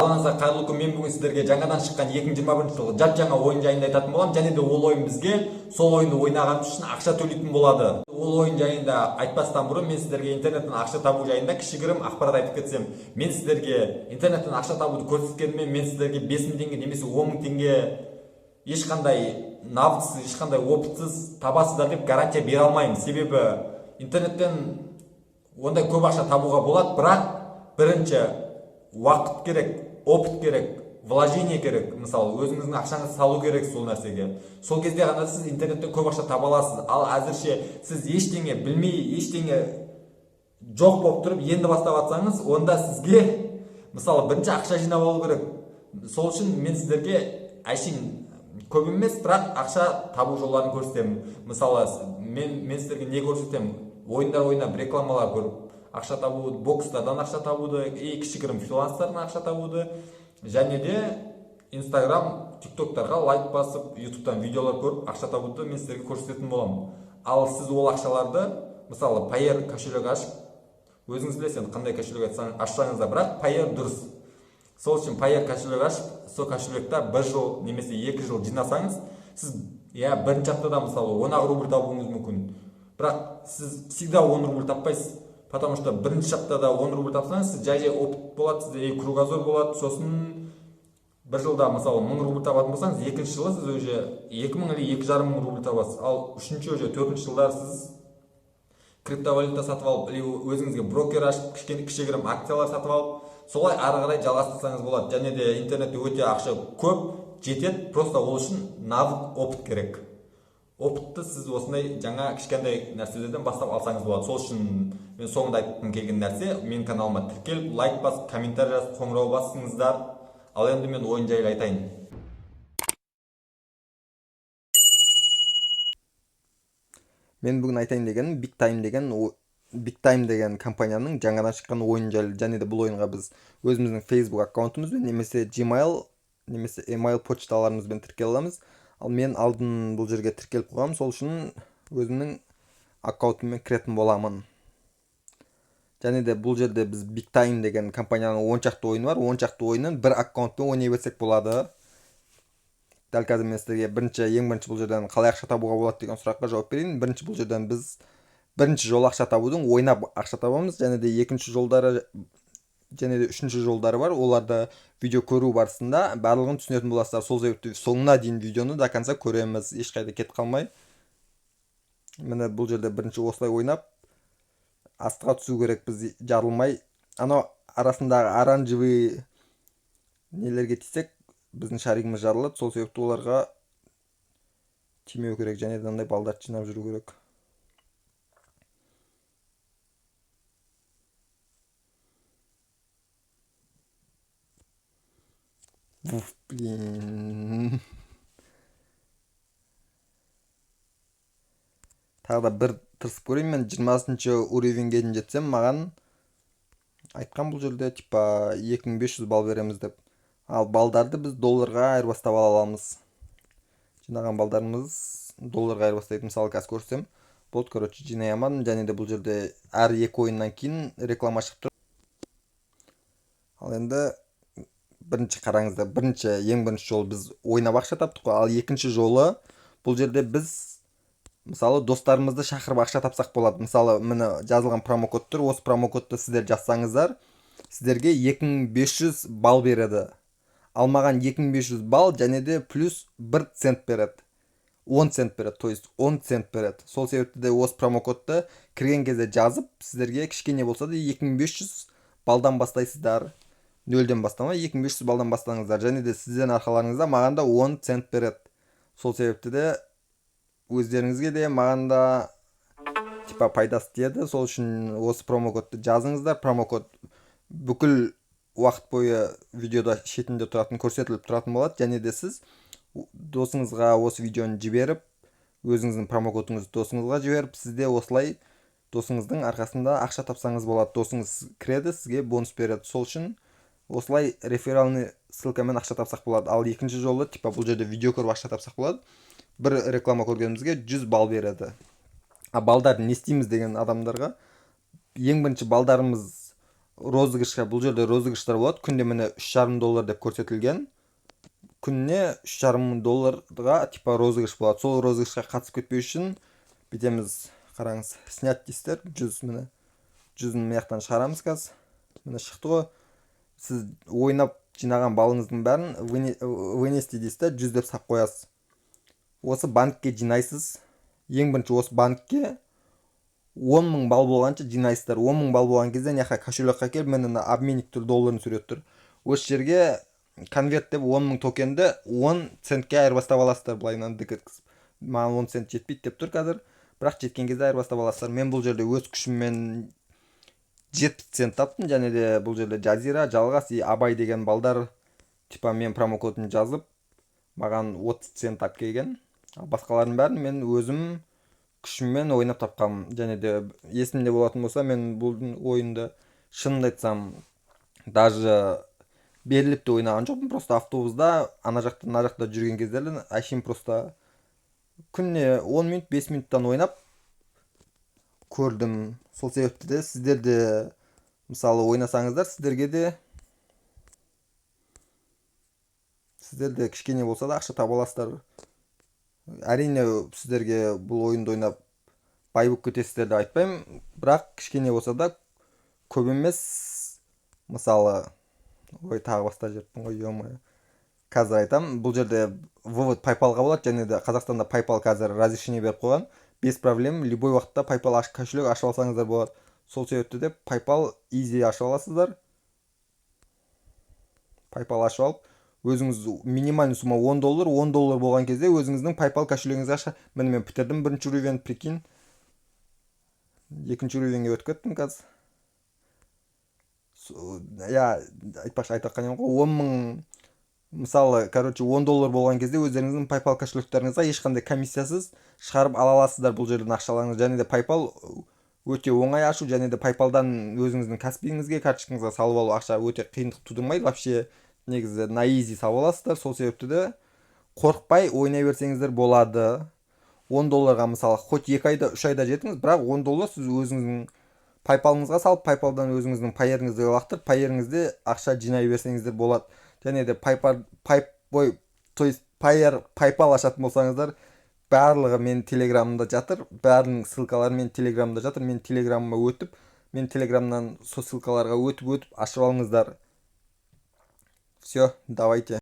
Алаңызға қайырлы күн. Мен бүгін сіздерге жаңадан шыққан 2021 жылғы жат жаңа ойын жайында айтатын боламын. Және де ол ойын бізге сол ойынды ойнағанымыз үшін ақша төлейтін болады. Ол ойын жайында айтпастан бұрын мен сіздерге интернеттен ақша табу жайында кішігірім ақпарат айтып кетсем. Мен сіздерге интернеттен ақша табуды көрсеткеніме мен сіздерге 5.000 теңге немесе 10.000 теңге ешқандай навыксыз, ешқандай опытсыз табасыздар деп гарантия бере алмаймын. Себебі интернеттен ондай көп ақша табуға болады, бірақ бірінші уақыт керек, опыт керек, вложение керек. Мысалы, өзіңіздің ақшаңызды салу керек сол нәрсеге. Сол кезде ғана сіз интернеттен көп ақша таба аласыз. Ал әзірше сіз ештеңе білмей, ештеңе жоқ болып тұрып, енді бастап жатсаңыз, онда сізге мысалы бірінші ақша жинап алу керек. Сол үшін мен сіздерге әшейін көп емес, бірақ ақша табу жолдарын көрсетемін. Мысалы, мен сіздерге не көрсетемін? Ойындар ойнап, рекламалар көріп, ақша табуды, бокстардан ақша табуды, кішігірім фриланстардан ақша табуды, және де Инстаграм, тиктоктарға лайк басып, ютубтан видеолар көріп, ақша табуды мен сіздерге көрсететін боламын. Ал сіз ол ақшаларды, мысалы, Payeer кошелек ашып, өзіңіз білесіз қандай кошелек ашсаңыз да, бірақ Payeer дұрыс. Сол үшін Payeer кошелек ашып, сол кошелекте 1 жыл немесе 2 жыл жинасаңыз, сіз бірінші аптада мысалы 10 рубль табуыңыз мүмкін. Бірақ сіз всегда 10 рубль таппайсыз. Потому что бірінші аптада 10 рубль тапсаңыз, сіз жай опыт болады, сізде кругозор болады. Сосын 1 жылда мысалы 1000 рубль табатын болсаңыз, екінші жылы сіз уже 2000 или 2500 рубль табасыз. Ал үшінші уже 4-ші жылдар сіз криптовалюта сатып алып, или өзіңізге брокер ашып, кішігірім акциялар сатып алып, солай ары қарай жалғастырсаңыз болады. Және де интернетте өте ақша көп жетеді, просто ол үшін навык, опыт керек. Опытты сіз осындай жаңа кішкентай нәрселерден бастап алсаңыз болады. Сол үшін мен соңында айтқым келген нәрсе, мен каналыма тіркеліп, лайк басып, комментарий жазып, қоңырау басыңыздар. Ал енді мен ойын жайлы айтайын. Мен бүгін айтайын дегенім Big Time деген компанияның жаңадан шыққан ойын жайлы. Және де бұл ойынға біз өзіміздің Facebook аккаунтымызбен немесе Gmail немесе email почталарымызбен тіркеле аламыз. Ал мен алдын бұл жерге тіркеліп қойғам, сол үшін өзімнің аккаунтыммен кіретін боламын. Және де бұл жерде біз Big Time деген компанияның 10 шақты ойыны бар. 10 шақты ойынын бір аккаунтпен ойнай берсек болады. Дәл қазір мен сіздерге ең бірінші бұл жерден қалай ақша табуға болады деген сұраққа жауап берейін. Бірінші бұл жерден біз бірінші жол ақша табудың ойнап ақша табамыз. Және де екінші жолдары және де үшінші жолдары бар. Оларды видео көру барысында барлығын түсінетін боласыздар. Сол себепті соңына дейін видеоны до конца көреміз, ешқайда кетіп қалмай. Міне бұл жерде бірінші осылай ойнап астыға түсу керек, біз жарылмай. Анау арасындағы оранжевый нелерге тисек, біздің шаригіміз жарылады. Сол себепті оларға тимеу керек, және де андай балдарды жинап жүру керек. Блин. Тағы да бір тырысып көрейін. Мен 20-ші уровеньге дейін жетсем, маған айтқан бұл жерде типа 2500 бал береміз деп. Ал балдарды біз долларға айырбастап ала аламыз. Жинаған балдарымыз долларға айырбастайды. Мысалы қазір көрсем, болды, короче, жинай алмадым. Және де бұл жерде әр екі ойыннан кейін реклама шығып тұр. Ал енді бірінші қараңыздар, ең бірінші жолы біз ойнап ақша таптық қой. Ал екінші жолы бұл жерде біз мысалы достарымызды шақырып ақша тапсақ болады. Мысалы міне жазылған промокод тұр. Осы промокодты сіздер жазсаңыздар, сіздерге 2500 бал береді. Ал маған 2500 бал және де плюс 1 цент береді. 10 цент береді, то есть 10 цент береді. Сол себепті де осы промокодты кірген кезде жазып, сіздерге кішкене болса да 2500 балдан бастайсыздар. 0-ден бастамай 2500 балдан бастаңыздар. Және де сізден арқаларыңызда маған да 10 цент береді. Сол себепті де өздеріңізге де маған да типа пайдасы тиеді. Сол үшін осы промокодты жазыңыздар. Промокод бүкіл уақыт бойы видеода шетінде тұратын, көрсетіліп тұратын болады. Және де сіз досыңызға осы видеоны жіберіп, өзіңіздің промокодыңызды досыңызға жіберіп, сізде осылай досыңыздың арқасында ақша тапсаңыз болады. Досыңыз кіреді, сізге бонус береді. Сол үшін осылай реферальный ссылкамен ақша тапсақ болады. Ал екінші жолы типа бұл жерде видео көріп ақша тапсақ болады. Бір реклама көргенімізге 100 бал береді. А балдар не істейміз деген адамдарға ең бірінші балдарымыз розыгрышка, бул жерде розыгрыштар болот. Күндө міне $3,5 деп көрсөтүлгөн. Күнүнө $3,5 типа розыгрыш болот. Сол розыгрышка катышып кетпеш үчүн битемиз, караңыз, снять дейсиздер. 100 міне. 100-ны мыяктан чыгарамыз казыр. Міне чыкты го. Сиз ойнап жинаган балыңыздын баарын вынести дейсиз, 100 деп сап коясыз. Осы банкке жинайсыз. Ең биринчи осы банкке 10.000 бал болганча жинайсыздар. 10.000 бал болгон кезде мыяка кошелекка келип, менен обменниктер долларын сүрөттүр. Ошол жерге конверт деп 10.000 токенди 10 центке айырбастап аласыздар, булайынан декеткизип. Мага 10 цент жетпейт деп тур казыр. Бирок жеткен кезде айырбастап аласыздар. Мен бул жерде өз күчүм менен 70 цент таптым. Және де бул жерде Жазира, Жалгас, Абай деген балдар типа мен промокодун жазып, маган 30 цент алып келген. Баскалардын баарын мен өзүм күчүм менен ойнап тапкам. Және де эсимде болатын болса, мен бул оюнда шынымды айтсам даже берилип да ойнаган жокмун. Просто автобуста ана жакта мына жакта жүргөн кездерде айшим просто күнүнө 10 минут 5 минуттан ойнап көрдүм. Сол себептен де сиздер де мисалы ойнасаңыздар, сиздерде кичкене болса да акча таба аласыздар. Әрине сиздерге бул оюнду ойнап бай болуп кетесиздер деп айтпайм, бирок кичкене болса да көп эмес. Мисалы, тагы баштап жибериппин го, ё-моё. Казыр айтам, бул жерде вывод PayPalга болот, және де Казакстанда PayPal казыр разрешение берип койгон. Без проблем любой убакытта PayPal кошелек ачып алсаңыздар болот. Сол себептен де PayPal easy ачып аласыздар. PayPal ачып алып, өзүңүз минимальный сумма $10, $10 болгон кезде өзүңүздүн PayPal кошелегиңизге аша. Мен битердим биринчи уровень, прикинь. Экинчи уровеньге өтүп кеттим казыр. Я айтпакчы айтканым го, 10.000 мисалы, короче, $10 болгон кезде өздөрүңүздүн PayPal кошелектериңизге эч кандай комиссиясыз чыгарып ала аласыздар бул жерден акчаларыңызды. Және де PayPal өтө оңай ачуу, және де PayPalдан өзүңүздүн каспиңизге, карточкаңызга салып алуу акча өтө кыйындык тудурмайт. Вообще негизи на easy сап аласыздар. Сол себептен де коркпай ойнай берсеңиздер болот. $10 мисалы хоть 2 айда, 3 айда жетиңиз, бирок $10 сиз өзүңүздүн PayPal'ыңызга салып, PayPal'дан өзүңүздүн пайерыңызды лактырып, пайерыңызды акча жинай берсеңиздер болот. Және де PayPal, то есть PayPal ачатын болсаңыздар, барлыгы менин телеграмымда жатыр. Баарынын ссылкалары менин телеграмымда жатыр. Менин телеграмыма өтүп, менин телеграмдан со ссылкаларга өтүп ачып алыңыздар. Все, давайте.